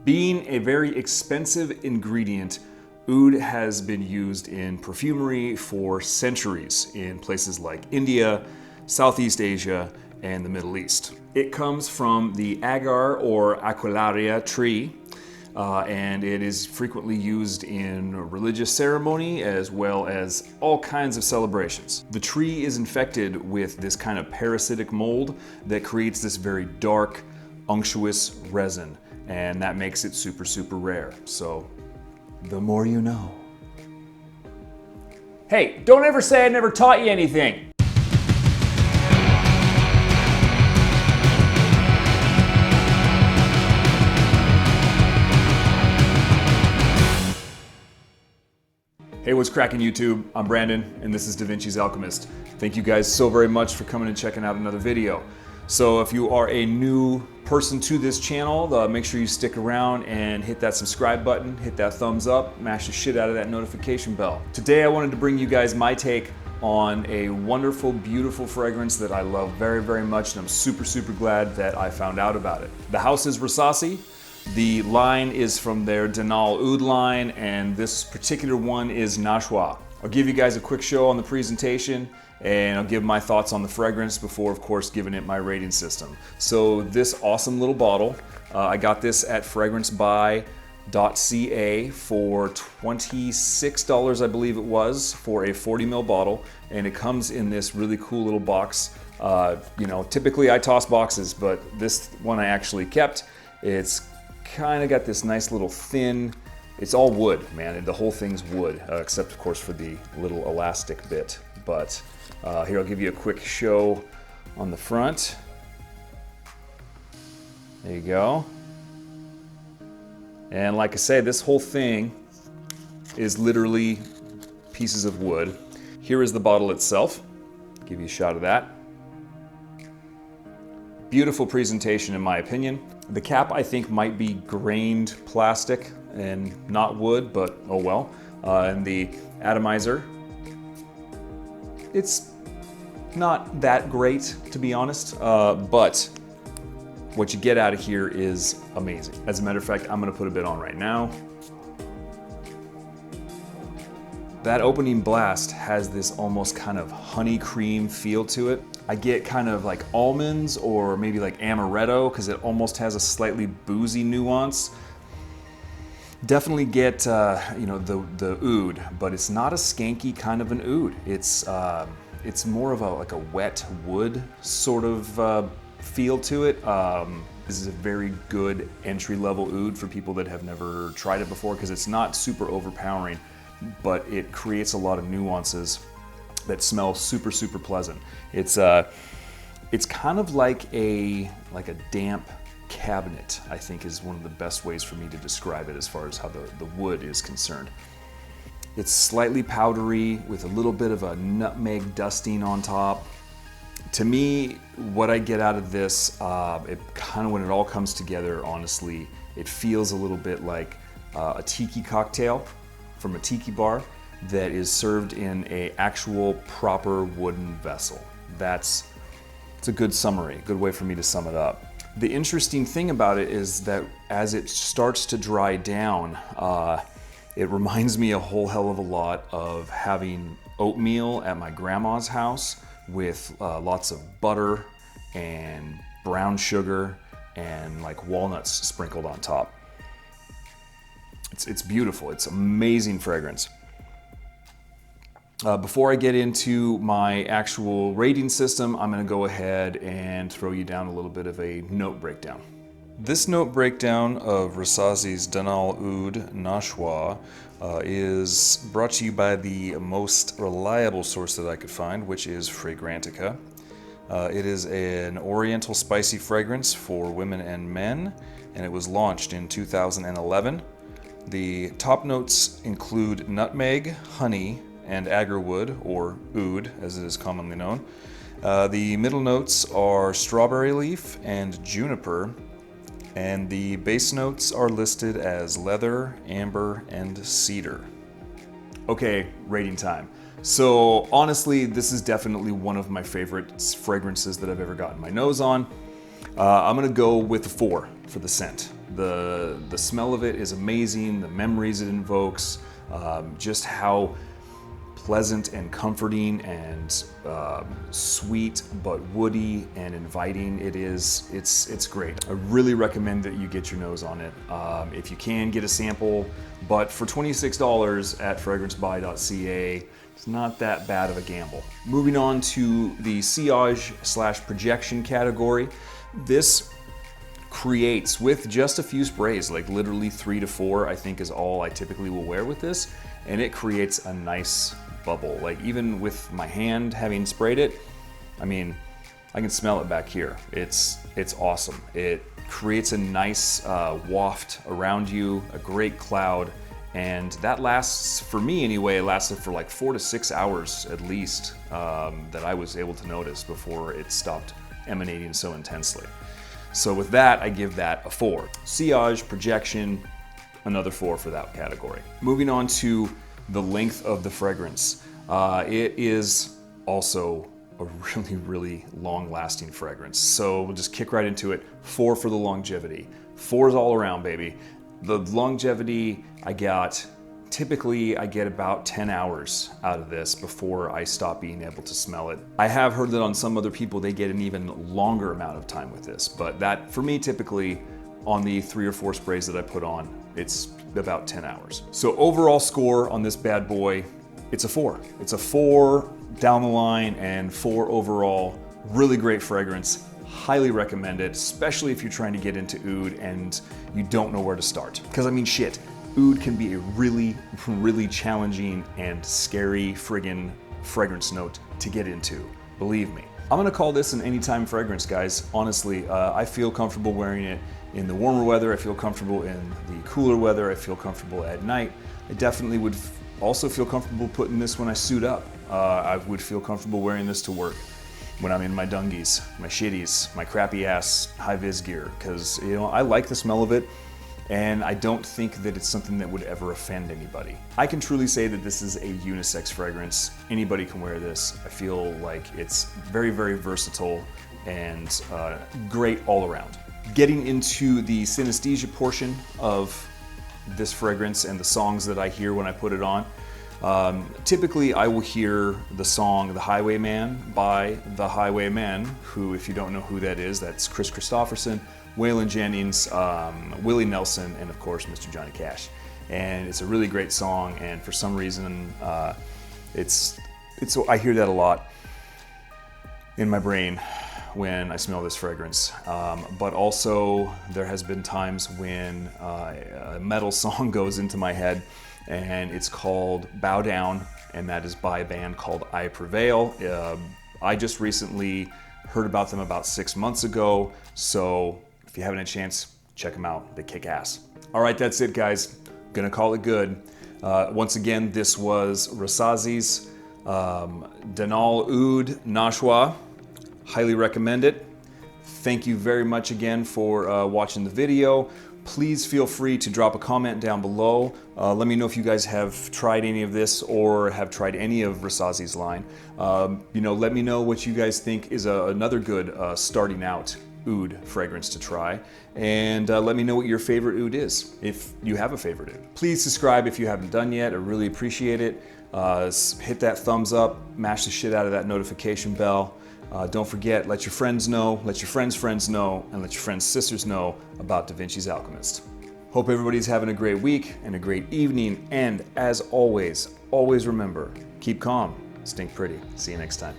Being a very expensive ingredient, oud has been used in perfumery for centuries in places like India, Southeast Asia, and the Middle East. It comes from the agar or aquilaria tree, and it is frequently used in religious ceremony as well as all kinds of celebrations. The tree is infected with this kind of parasitic mold that creates this very dark, unctuous resin, and that makes it super, super rare. So, the more you know. Hey, don't ever say I never taught you anything. Hey, what's cracking YouTube? I'm Brandon, and this is DaVinci's Alchemyst. Thank you guys so very much for coming and checking out another video. So if you are a new person to this channel, make sure you stick around and hit that subscribe button, hit that thumbs up, mash the shit out of that notification bell. Today I wanted to bring you guys my take on a wonderful, beautiful fragrance that I love very, very much, and I'm super, super glad that I found out about it. The house is Rasasi. The line is from their Dhanal Oudh line, and this particular one is Nashwa. I'll give you guys a quick show on the presentation, and I'll give my thoughts on the fragrance before, of course, giving it my rating system. So this awesome little bottle, I got this at fragrancebuy.ca for $26, I believe it was, for a 40 ml bottle, and it comes in this really cool little box. You know, typically I toss boxes, but this one I actually kept. It's kind of got this nice little thin, it's all wood, man. The whole thing's wood, except of course for the little elastic bit. But here, I'll give you a quick show on the front. There you go. And like I say, this whole thing is literally pieces of wood. Here is the bottle itself. Give you a shot of that. Beautiful presentation in my opinion. The cap, I think, might be grained plastic and not wood, but oh well. And the atomizer, it's not that great, to be honest, but what you get out of here is amazing. As a matter of fact, I'm gonna put a bit on right now. That opening blast has this almost kind of honey cream feel to it. I get kind of like almonds or maybe like amaretto because it almost has a slightly boozy nuance. Definitely get you know, the oud, but it's not a skanky kind of an oud. It's more of like a wet wood sort of feel to it. This is a very good entry-level oud for people that have never tried it before because it's not super overpowering, but it creates a lot of nuances that smell super, super pleasant. It's kind of like a damp cabinet, I think is one of the best ways for me to describe it as far as how the wood is concerned. It's slightly powdery with a little bit of a nutmeg dusting on top. To me, what I get out of this, it kind of, when it all comes together, honestly, it feels a little bit like a tiki cocktail from a tiki bar that is served in a actual proper wooden vessel. It's a good summary, good way for me to sum it up. The interesting thing about it is that as it starts to dry down, it reminds me a whole hell of a lot of having oatmeal at my grandma's house with lots of butter and brown sugar and like walnuts sprinkled on top. It's beautiful, it's amazing fragrance. Before I get into my actual rating system, I'm going to go ahead and throw you down a little bit of a note breakdown. This note breakdown of Rasasi's Dhanal Oudh Nashwah is brought to you by the most reliable source that I could find, which is Fragrantica. It is an oriental spicy fragrance for women and men, and it was launched in 2011. The top notes include nutmeg, honey, and agarwood, or oud as it is commonly known. The middle notes are strawberry leaf and juniper, and the base notes are listed as leather, amber, and cedar. Okay, rating time. So honestly, this is definitely one of my favorite fragrances that I've ever gotten my nose on. I'm gonna go with a 4 for the scent. The smell of it is amazing, the memories it invokes, just how pleasant and comforting and sweet but woody and inviting it is. It's great. I really recommend that you get your nose on it. If you can, get a sample, but for $26 at fragrancebuy.ca, it's not that bad of a gamble. Moving on to the sillage/projection category. This creates, with just a few sprays, like literally 3 to 4, I think is all I typically will wear with this, and it creates a nice bubble. Like even with my hand having sprayed it, I mean, I can smell it back here. It's awesome. It creates a nice waft around you, a great cloud, and that lasts, for me anyway, it lasted for like 4 to 6 hours at least, that I was able to notice before it stopped emanating so intensely. So with that, I give that a 4. Sillage, projection, another 4 for that category. Moving on to the length of the fragrance. It is also a really long-lasting fragrance. So we'll just kick right into it. 4 for the longevity. 4s all around, baby. The longevity typically I get about 10 hours out of this before I stop being able to smell it. I have heard that on some other people they get an even longer amount of time with this, but that for me typically on the 3 or 4 sprays that I put on, it's about 10 hours. So overall score on this bad boy, it's a 4. It's a 4 down the line and 4 overall. Really great fragrance. Highly recommend it, especially if you're trying to get into oud and you don't know where to start. Because I mean, shit, oud can be a really challenging and scary friggin' fragrance note to get into, believe me. I'm gonna call this an anytime fragrance, guys. Honestly, I feel comfortable wearing it in the warmer weather. I feel comfortable in the cooler weather. I feel comfortable at night. I definitely would also feel comfortable putting this when I suit up. I would feel comfortable wearing this to work when I'm in my dungies, my shitties, my crappy ass high-vis gear, because you know I like the smell of it, and I don't think that it's something that would ever offend anybody. I can truly say that this is a unisex fragrance. Anybody can wear this. I feel like it's very versatile and great all around. Getting into the synesthesia portion of this fragrance and the songs that I hear when I put it on. Typically I will hear the song The Highwayman by The Highwaymen, who, if you don't know who that is, that's Chris Christopherson, Waylon Jennings, Willie Nelson, and of course Mr. Johnny Cash. And it's a really great song, and for some reason I hear that a lot in my brain when I smell this fragrance. But also there has been times when a metal song goes into my head, and it's called Bow Down, and that is by a band called I Prevail. I just recently heard about them about 6 months ago, so if you haven't had a chance, check them out. They kick ass. All right, that's it, guys. Gonna call it good. Once again, this was Rasasi's Dhanal Oudh Nashwah. Highly recommend it. Thank you very much again for watching the video. Please feel free to drop a comment down below. Let me know if you guys have tried any of this or have tried any of Rasasi's line. You know, let me know what you guys think is another good starting out oud fragrance to try. And let me know what your favorite oud is, if you have a favorite oud. Please subscribe if you haven't done yet. I really appreciate it. Hit that thumbs up, mash the shit out of that notification bell. Don't forget, let your friends know, let your friends know, and let your friends' sisters know about DaVinci's Alchemyst. Hope everybody's having a great week and a great evening, and as always, always remember, keep calm, stink pretty. See you next time.